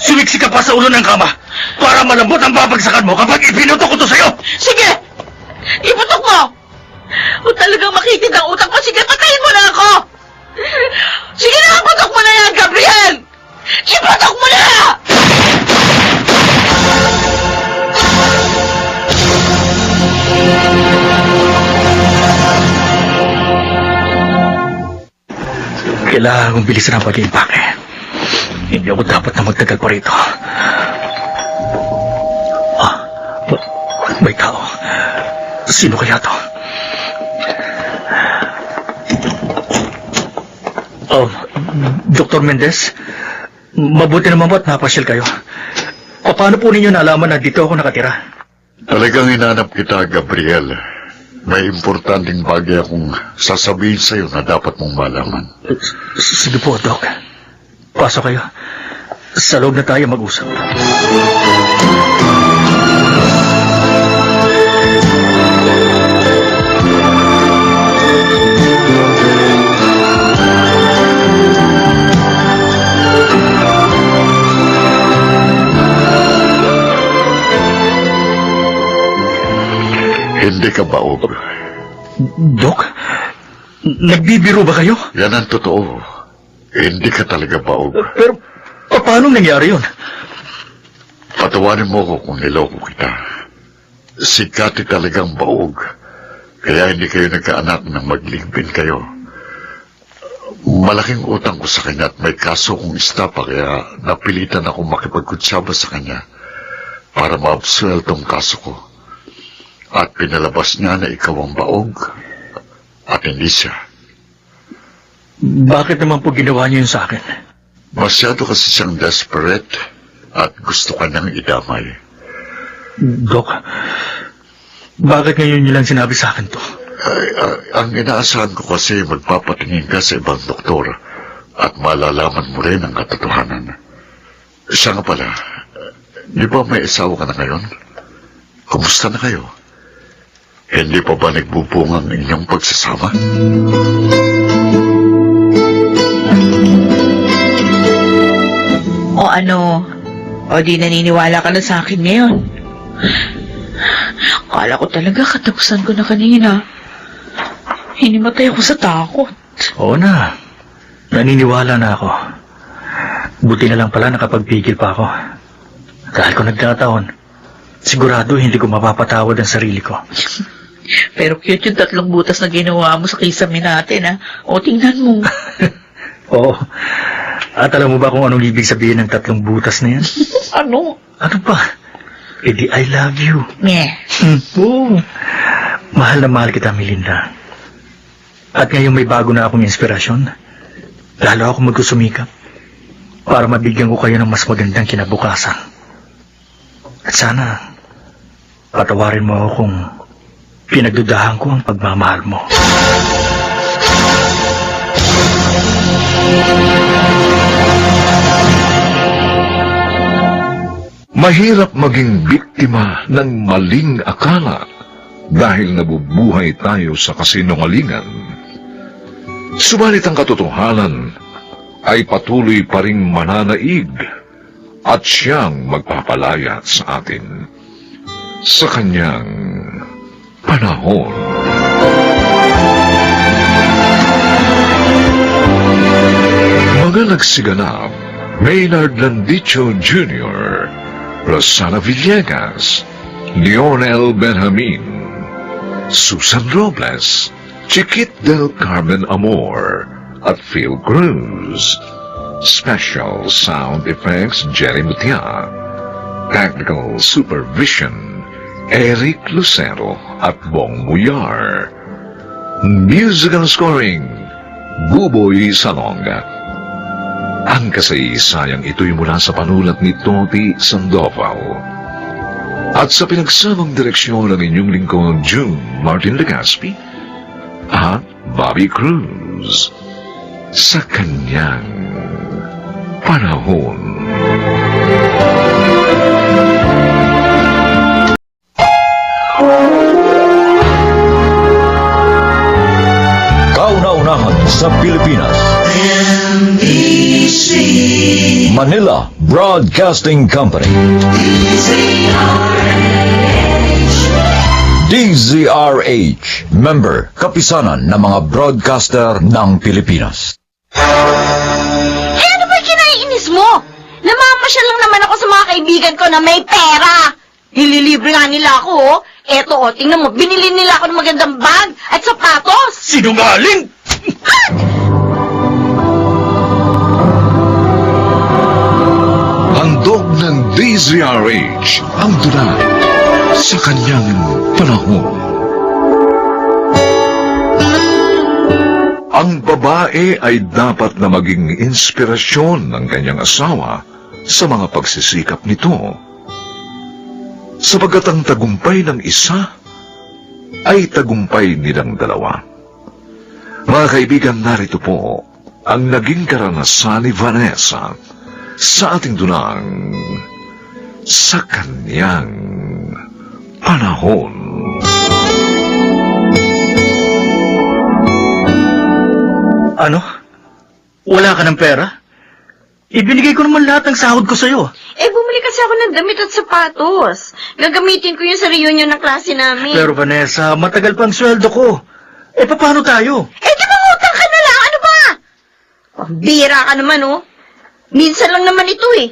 Sumiksik ka pa sa ulo ng kama para malambot ang babagsakan mo kapag ipinutok ko to sa'yo! sige! Iputok mo! Kung talagang makitid ang utak mo, sige, patayin mo na ako! Sige na, putok mo na yan, Gabriel! Iputok mo na! Kailangan kong bilisan ang pag-iimpake. Hindi ako dapat na magtagal pa rito. May tao. Sino kaya to? Dr. Mendez, mabuti naman ba't napasyal kayo? Paano po ninyo nalaman na dito ako nakatira? Talagang hinanap kita, Gabriel. May importanteng bagay akong sasabihin sa'yo na dapat mong malaman. Sige po, Doc. Pasok kayo. Sa loob na tayo mag-usap. Hindi ka baog. Doc, nagbibiro ba kayo? Yan ang totoo. Hindi ka talaga baog. Pero, paano nangyari yun? Patawarin mo ko kung niloko kita. Si Cathy talagang baog. Kaya hindi kayo nagkaanak nang magligbin kayo. Malaking utang ko sa kanya at may kaso kong istapa kaya napilitan ako makipagkutsaba sa kanya para maabsuel tong kaso ko. At pinalabas niya na ikaw ang baog at hindi siya. Bakit naman po ginawa niyo yun sa akin? Masyado kasi siyang desperate at gusto ka nang idamay. Doc, bakit ngayon niyo lang sinabi sa akin to? Ang inaasahan ko kasi magpapatingin ka sa ibang doktor at malalaman mo rin ang katotohanan. Siya nga pala, di ba may asawa ka na ngayon? Kumusta na kayo? Hindi pa ba nagbubunga ang inyong pagsasama? O ano? O di naniniwala ka na sa akin ngayon? Akala ko talaga katapusan ko na kanina. Hinimatay ako sa takot. Oo na. Naniniwala na ako. Buti na lang pala nakapagpigil pa ako. Dahil kung nagkataon, sigurado hindi ko mapapatawad ang sarili ko. Pero cute yung 3 butas na ginawa mo sa kisame natin, ha? O, tingnan mo. Oo. At alam mo ba kung anong ibig sabihin ng 3 butas na yan? Ano? Ano pa? Eh di I love you. Meh. Oo. Mahal na mahal kita, Melinda. At ngayon may bago na akong inspirasyon. Lalo ako magsusumikap para mabigyan ko kayo ng mas magandang kinabukasan. At sana, patawarin mo ako kung pinagdudahan ko ang pagmamahal mo. Mahirap maging biktima ng maling akala dahil nabubuhay tayo sa kasinungalingan. Subalit ang katotohanan ay patuloy pa ring mananaig at siyang magpapalaya sa atin sa kanyang panahon. Mga nagsiganap, Maynard Landicho Jr., Rosana Villegas, Lionel Benjamin, Susan Robles, Chiquit del Carmen Amor, at Phil Cruz. Special sound effects Jerry Mutia. Technical supervision Eric Lucero at Bong Muyar. Musical scoring Buboy Salonga. Ang kasaysayang ito'y mula sa panulat ni Toti Sandoval. At sa pinagsamang direksyon ng inyong lingkod, June Martin Legaspi at Bobby Cruz, sa kanyang panahon. Kauna-unahan sa Pilipinas. Manila Broadcasting Company. DZRH, member, kapisanan ng mga broadcaster ng Pilipinas. Eh, ano ba kinaiinis mo? Namamasyal lang naman ako sa mga kaibigan ko na may pera. Nililibre nga nila ako, oh. Eto, oh, tingnan mo, binili nila ako ng magandang bag at sapatos. Sinungaling! Handog ng DZRH ang dula sa kanyang panahon. Ang babae ay dapat na maging inspirasyon ng kanyang asawa sa mga pagsisikap nito. Sapagat ang tagumpay ng isa ay tagumpay nilang dalawa. Mga kaibigan, narito po ang naging karanasan ni Vanessa sa ating dunang sa kanyang panahon. Ano? Wala ka ng pera? Ibinigay ko naman lahat ng sahod ko sa'yo. Eh, bumili kasi ako ng damit at sapatos. Gagamitin ko yun sa reunion ng klase namin. Pero Vanessa, matagal pang sweldo ko. Eh, paano tayo? Eh, di ba utang ka na lang? Ano ba? Bira ka naman, oh. Minsan lang naman ito, eh.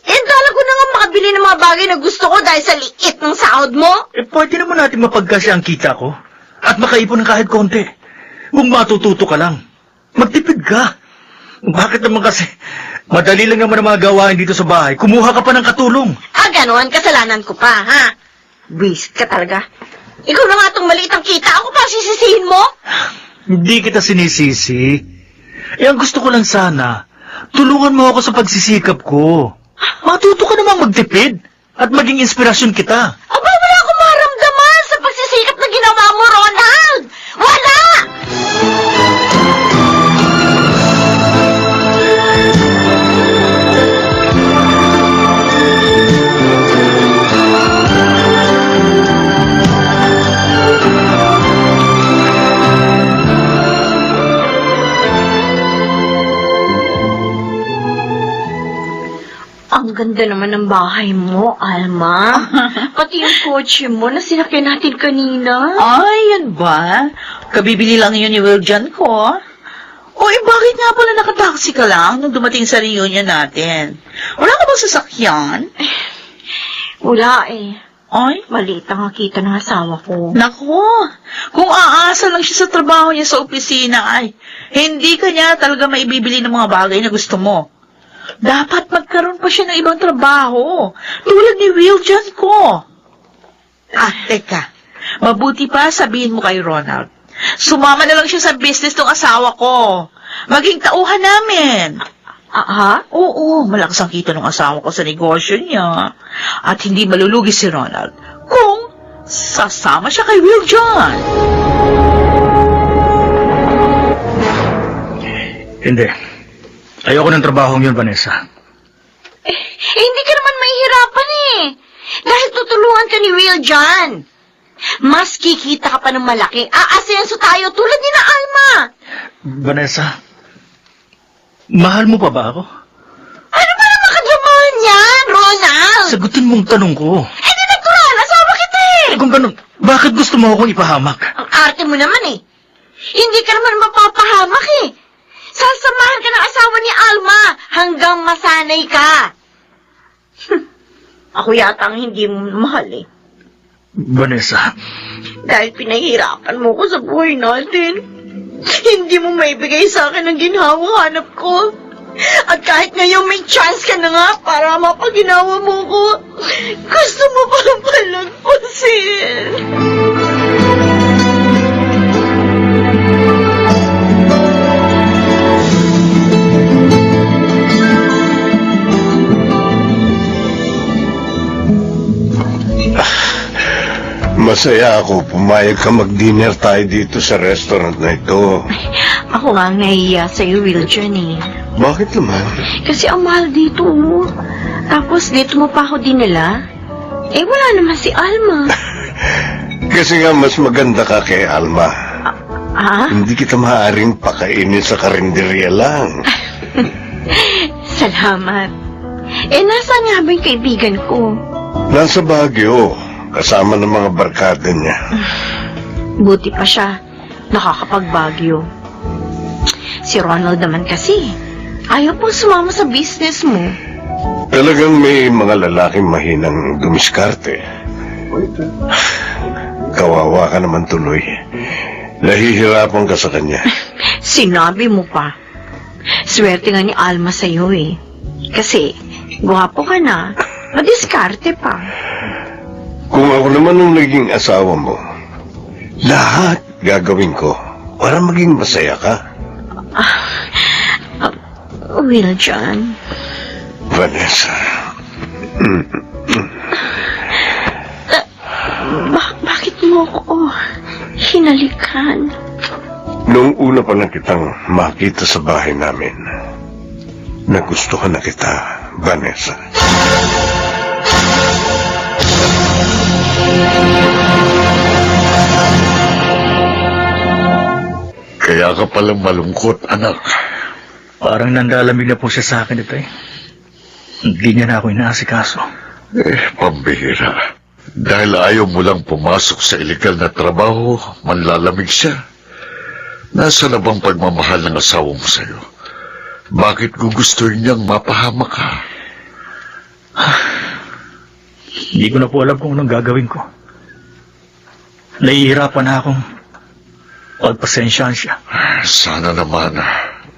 Eh, dala ko na nga makabili ng mga bagay na gusto ko dahil sa liit ng sahod mo. Eh, pwede naman natin mapagkasya ang kita ko. At makaipon ng kahit konti. Kung matututo ka lang, magtipid ka. Bakit naman kasi? Madali lang naman ang mga gawain dito sa bahay. Kumuha ka pa ng katulong. Ah, gano'n? Kasalanan ko pa, ha? Wish ka talaga. Ikaw na nga itong maliit ang kita. Ako pa sisisihin mo? Hindi kita sinisisi. Eh, ang gusto ko lang sana, tulungan mo ako sa pagsisikap ko. Matuto ka namang magtipid at maging inspirasyon kita. Aba, wala akong maramdaman sa pagsisikap na ginawa mo, Ronald! Wala! Ang ganda naman ng bahay mo, Alma. Pati yung kotse mo na sinakyan natin kanina. Ay, yan ba? Kabibili lang yun ni Will John ko. O, bakit nga pala nakataksi ka lang nung dumating sa reunion natin? Wala ka bang sasakyan? Wala eh. Ay, Maliit ang kita ng asawa ko. nako. Kung aasa lang siya sa trabaho niya sa opisina, ay hindi ka niya talaga maibibili ng mga bagay na gusto mo. Dapat magkaroon pa siya ng ibang trabaho. Tulad ni Will John ko. Ah, teka. Mabuti pa sabihin mo kay Ronald. Sumama na lang siya sa business ng asawa ko. Maging tauhan namin. Ha? Oo, malakas ang kita ng asawa ko sa negosyo niya. At hindi malulugi si Ronald kung sasama siya kay Will John. Hindi. Ayoko ng trabahong yun, Vanessa. Hindi ka naman mahihirapan eh. Dahil tutulungan ka ni Will John. Mas kikita ka pa ng malaki. Aasenso tayo tulad ni na Alma. Vanessa, mahal mo pa ba ako? Ano ba naman kadramahan yan, Ronald? Sagutin mong tanong ko. Hindi natural. Asawa kita eh. Kung ganun, bakit gusto mo akong ipahamak? Ang arte mo naman eh. Hindi ka naman mapapahamak eh. Sasamahan ka ng asawa ni Alma hanggang masanay ka. Ako yata ang hindi mo mahal eh. Vanessa, Dahil pinahirapan mo ko sa buhay natin. Hindi mo maibigay sa akin ang ginhawa-hanap ko. At kahit ngayon may chance ka na nga para mapaginawa mo ko, gusto mo pa palagpasin. masaya ako pumayag ka mag-dinner tayo dito sa restaurant na ito. Ako nga ang nahiya sa'yo, Wiljon eh. Bakit naman? Kasi ang mahal dito, oh. Tapos dito mo pa ako dinala. Eh, wala naman si Alma. Kasi nga mas maganda ka kay Alma. Ah? Hindi kita maaaring pakainin sa karinderya lang. Salamat. Eh, nasaan nga ba yung kaibigan ko? Nasa Baguio, kasama ng mga barkada niya. Buti pa siya. Nakakapagbagyo. Si Ronald naman kasi. Ayaw pong sumama sa business mo. Talagang may mga lalaking mahinang dumiskarte. Kawawa ka naman tuloy. Nahihirapan ka sa kanya. Sinabi mo pa. Swerte nga ni Alma sa'yo eh. Kasi, gwapo ka na. Madiskarte pa. Kung ako naman ang naging asawa mo, lahat gagawin ko para maging masaya ka. Wiljon. Vanessa. Bakit mo ako hinalikan? Noong una pa lang kitang makita sa bahay namin, nagustuhan na kita, Vanessa. Kaya ka palang malungkot, anak. Parang nandalamig na po siya sa akin ito eh. Hindi niya na ako inaasikaso. Pambihira. Dahil ayaw mo lang pumasok sa iligal na trabaho, manlalamig siya. Nasa na bang pagmamahal ng asawa mo sa'yo? Bakit gugustuhin niyang mapahama ka? Hindi ko na po alam kung anong gagawin ko. Nahihirapan na akong pagpasensyahan siya. Sana naman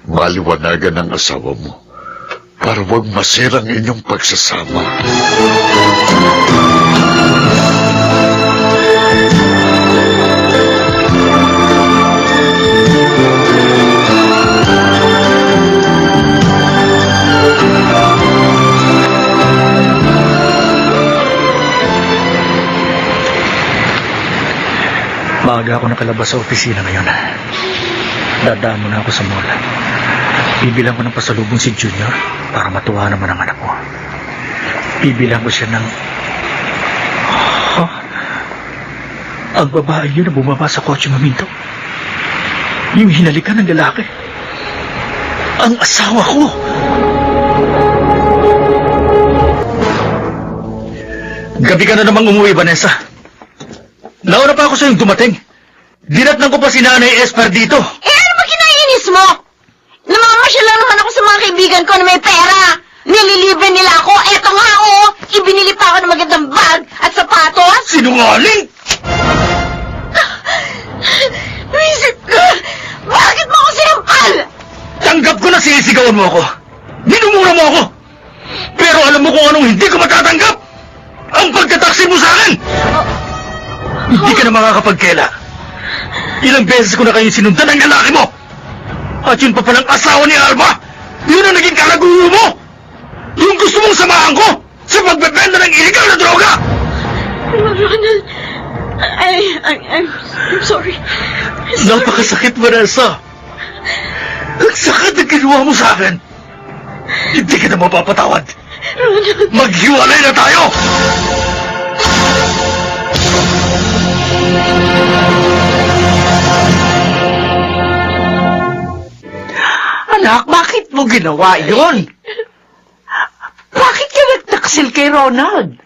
maliwanagan ng asawa mo para huwag masirang inyong pagsasama. Maaga ako nakalabas sa opisina ngayon. Dadaan muna ako sa mall. Bibilang ko ng pasalubong si Junior para matuwa naman ang anak ko. Bibilang ko siya ng... Ang babae yun na bumaba sa kotse maminto. Yung hinalikan ng lalaki. Ang asawa ko! Gabi ka na namang umuwi, Vanessa. Nauna pa ako sa yung dumating. Dinatnan ko pa si Nanay Esper dito. Eh, ano ba kinainis mo? Namamasyal lang naman ako sa mga kaibigan ko na may pera. Nililibre nila ako. Eto nga, oh. Ibinili pa ako ng magandang bag at sapatos. Sinungaling! Visit ko! Bakit mo ako sinampal? Tanggap ko na sinisigawan mo ako. Minumura mo ako. Pero alam mo kung anong hindi ko matatanggap? Ang pagkataksi mo sa akin! Hindi ka na makakapagkela. Ilang beses ko na kayong sinundan ng lalaki mo. At yun pa palang asawa ni Alma. Yun ang naging kalaguho mo. Yung gusto mong samahan ko sa pagbebenta ng illegal na droga. Ronald, I'm sorry. Napakasakit, Vanessa. Ang sakit na ginawa mo sa akin. Hindi ka na mapapatawad. Maghiwalay na tayo! Anak, bakit mo ginawa yun? Bakit ka nagtaksil kay Ronald?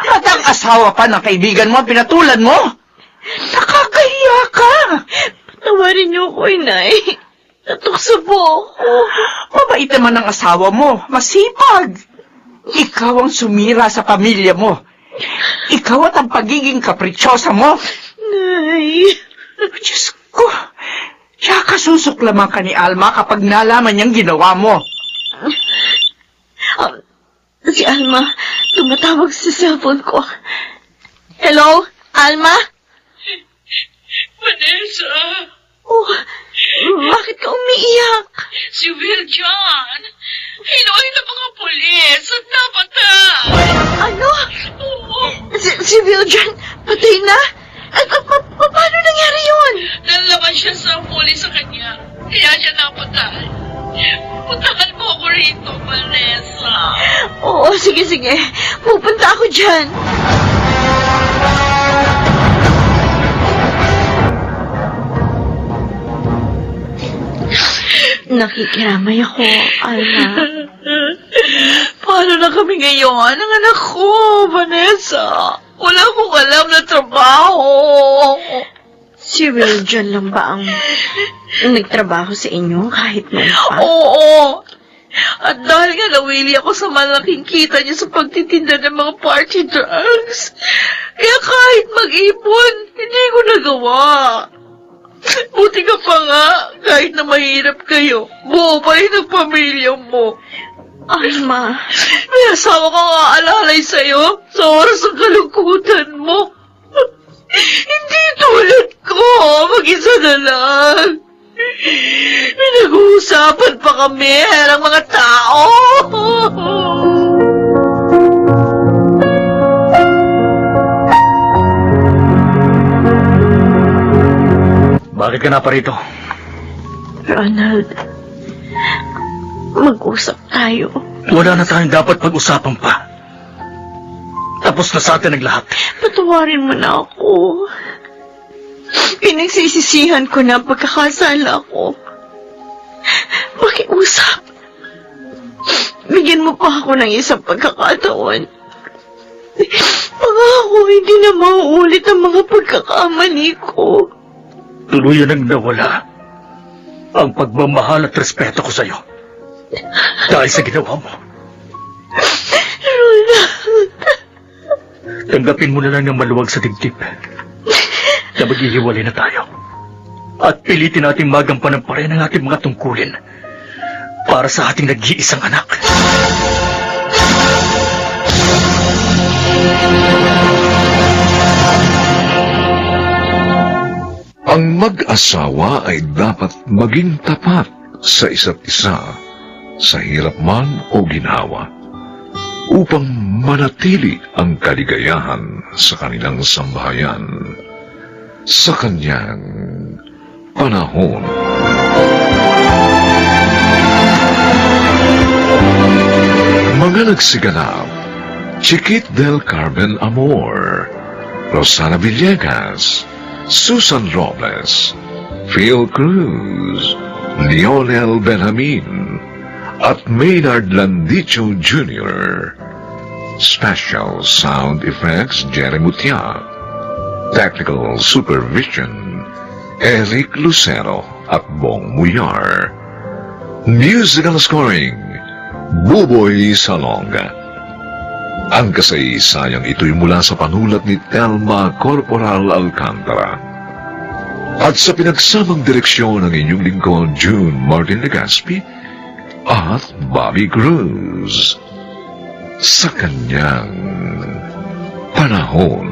At ang asawa pa ng kaibigan mo, pinatulan mo? Nakakahiya ka! Tawarin niyo ko, Inay. Natukso po ako. Mabait naman ang asawa mo, masipag. Ikaw ang sumira sa pamilya mo. Ikaw at ang pagiging kapritsosa mo. Nay. Diyos ko, siya kasusuklaman ka ni Alma kapag nalaman niyang ginawa mo. Si Alma, tumatawag sa cellphone ko. Hello, Alma? Vanessa! Oh, bakit ka umiiyak? Si Wiljon! Hinuhay ng mga pulis at napatay! Ano? Oo! Si Wiljon, patay na? Sige. Pupunta ako dyan. Nakikiramay ako, Alma. Paano na kami ngayon? Ang anak ko, Vanessa. Wala akong alam na trabaho. Si Will John lang ba ang nagtrabaho sa inyo kahit noon pa? Oo. At dahil nga nawili ako sa malaking kita niya sa pagtitinda ng mga party drugs, kaya kahit mag-ipon, hindi ko nagawa. Buti ka pa nga, kahit na mahirap kayo, buo pa rin ang pamilya mo. Alma, May asawa ka nga alalay sa'yo sa oras ng kalungkutan mo. Hindi tulad ko, mag-isa na lang. Pinag-uusapan pa kami ng mga tao. Bakit ka na pa rito? Ronald, mag-usap tayo. Wala na tayong dapat pag-usapan pa. Tapos na sa atin ang lahat. Patawarin mo na ako. Pinagsisisihan ko na ang pagkakasala ko. Pakiusap. Bigyan mo pa ako ng isang pagkakataon. Pangako, hindi na mauulit ang mga pagkakamali ko. Tuluyan ang nawala ang pagmamahal at respeto ko sa'yo. Dahil sa ginawa mo. Tanggapin mo na lang ng maluwag sa dibdib na maghihiwalay na tayo. At pilitin nating magampanan pa rin ang ating mga tungkulin para sa ating nag-iisang anak. Ang mag-asawa ay dapat maging tapat sa isa't isa, sa hirap man o ginhawa, upang manatili ang kaligayahan sa kanilang sambahayan sa kanyang panahon. Mga nagsiganap: Chiquit del Carmen Amor, Rosana Villegas, Susan Robles, Phil Cruz, Lionel Benjamin, at Maynard Landicho Jr. Special Sound Effects Jerry Mutia. Technical Supervision Eric Lucero at Bong Muyar. Musical Scoring Buboy Salonga. Ang kasaysayang ito'y mula sa panulat ni Telma Corporal Alcantara. At sa pinagsamang direksyon ng inyong lingkod June Martin Legaspi at Bobby Cruz sa kanyang panahon.